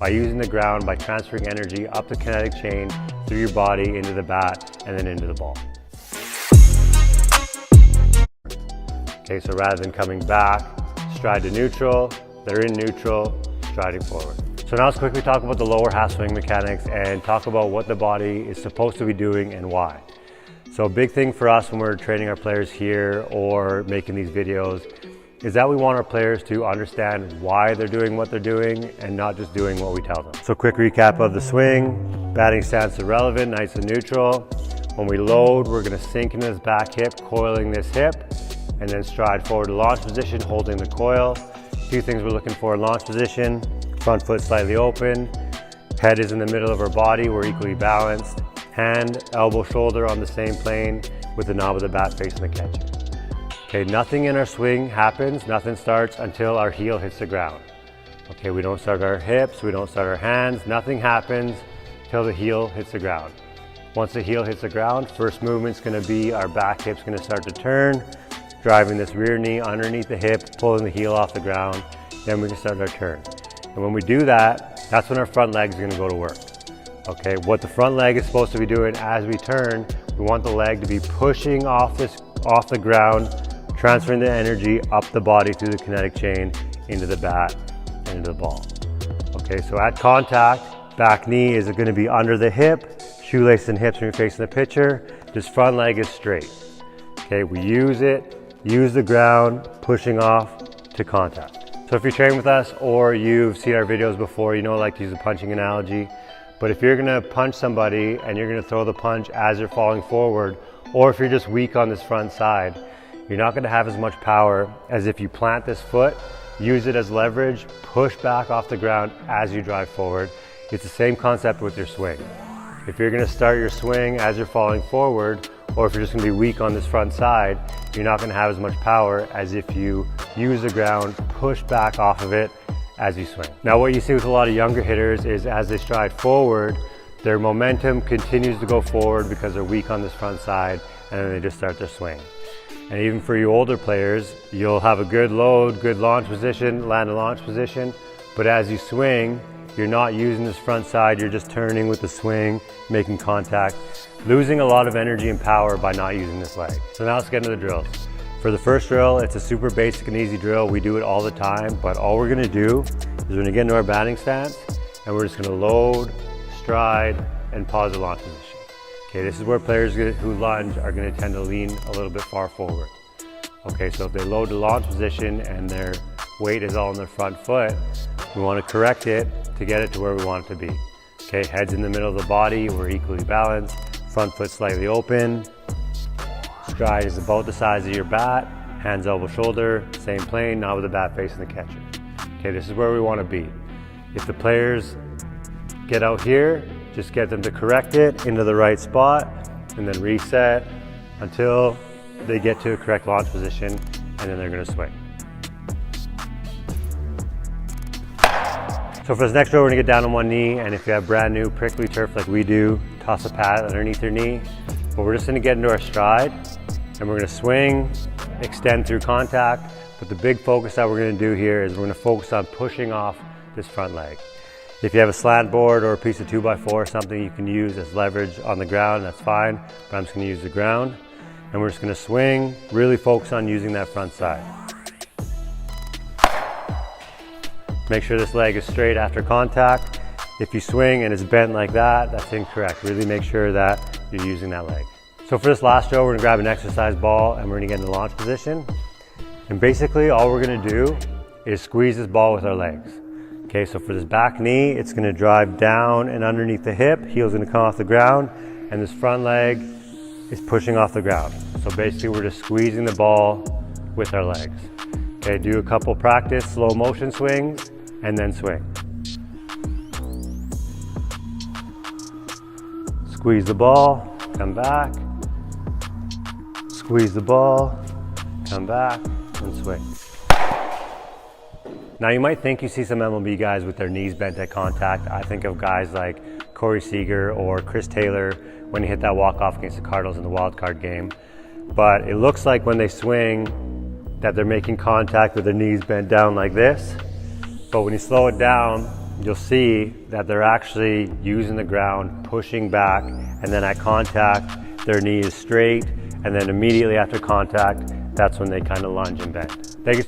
by using the ground, by transferring energy up the kinetic chain through your body into the bat and then into the ball. Okay, so rather than coming back, stride to neutral, they're in neutral, striding forward. So now let's quickly talk about the lower half swing mechanics and talk about what the body is supposed to be doing and why. So a big thing for us when we're training our players here or making these videos is that we want our players to understand why they're doing what they're doing and not just doing what we tell them. So quick recap of the swing: batting stance irrelevant, nice and neutral. When we load, we're gonna sink into this back hip, coiling this hip, and then stride forward to launch position, holding the coil. A few things we're looking for in launch position: front foot slightly open, head is in the middle of our body, we're equally balanced, hand, elbow, shoulder on the same plane with the knob of the bat facing the catcher. Okay, nothing in our swing happens, nothing starts until our heel hits the ground. Okay, we don't start our hips, we don't start our hands, nothing happens till the heel hits the ground. Once the heel hits the ground, first movement's gonna be our back hip's gonna start to turn, driving this rear knee underneath the hip, pulling the heel off the ground, then we can start our turn. And when we do that, that's when our front leg's gonna go to work. Okay, what the front leg is supposed to be doing as we turn, we want the leg to be pushing off the ground, transferring the energy up the body through the kinetic chain into the bat and into the ball. Okay, so at contact, back knee is gonna be under the hip, shoelace and hips when you're facing the pitcher. This front leg is straight. Okay, we use the ground, pushing off to contact. So if you're training with us or you've seen our videos before, you know I like to use a punching analogy. But if you're gonna punch somebody and you're gonna throw the punch as you're falling forward, or if you're just weak on this front side, you're not gonna have as much power as if you plant this foot, use it as leverage, push back off the ground as you drive forward. It's the same concept with your swing. If you're gonna start your swing as you're falling forward, or if you're just gonna be weak on this front side, you're not gonna have as much power as if you use the ground, push back off of it as you swing. Now what you see with a lot of younger hitters is as they stride forward, their momentum continues to go forward because they're weak on this front side, and then they just start their swing. And even for you older players, you'll have a good load, good launch position, land and launch position, but as you swing, you're not using this front side, you're just turning with the swing, making contact, losing a lot of energy and power by not using this leg. So now let's get into the drills. For the first drill, it's a super basic and easy drill. We do it all the time, but all we're gonna do is we're gonna get into our batting stance and we're just gonna load, stride, and pause the launch position. Okay, this is where players who lunge are gonna tend to lean a little bit far forward. Okay, so if they load the launch position and their weight is all on their front foot, we wanna correct it to get it to where we want it to be. Okay, head's in the middle of the body, we're equally balanced, front foot slightly open, stride is about the size of your bat, hands, elbow, shoulder, same plane, now with the bat facing the catcher. Okay, this is where we wanna be. If the players get out here, just get them to correct it into the right spot and then reset until they get to a correct launch position, and then they're gonna swing. So for this next drill, we're gonna get down on one knee, and if you have brand new prickly turf like we do, toss a pad underneath your knee. But we're just gonna get into our stride, and we're gonna swing, extend through contact, but the big focus that we're gonna do here is we're gonna focus on pushing off this front leg. If you have a slant board or a piece of 2x4 or something you can use as leverage on the ground, that's fine, but I'm just gonna use the ground. And we're just gonna swing, really focus on using that front side. Make sure this leg is straight after contact. If you swing and it's bent like that, that's incorrect. Really make sure that you're using that leg. So for this last drill, we're gonna grab an exercise ball and we're gonna get in the launch position. And basically all we're gonna do is squeeze this ball with our legs. Okay, so for this back knee, it's gonna drive down and underneath the hip, heel's gonna come off the ground, and this front leg is pushing off the ground. So basically we're just squeezing the ball with our legs. Okay, do a couple practice slow motion swings, and then swing. Squeeze the ball, come back. Squeeze the ball, come back, and swing. Now you might think you see some MLB guys with their knees bent at contact. I think of guys like Corey Seager or Chris Taylor when he hit that walk-off against the Cardinals in the wild card game. But it looks like when they swing that they're making contact with their knees bent down like this. But when you slow it down, you'll see that they're actually using the ground, pushing back, and then at contact, their knee is straight, and then immediately after contact, that's when they kind of lunge and bend. Thank you.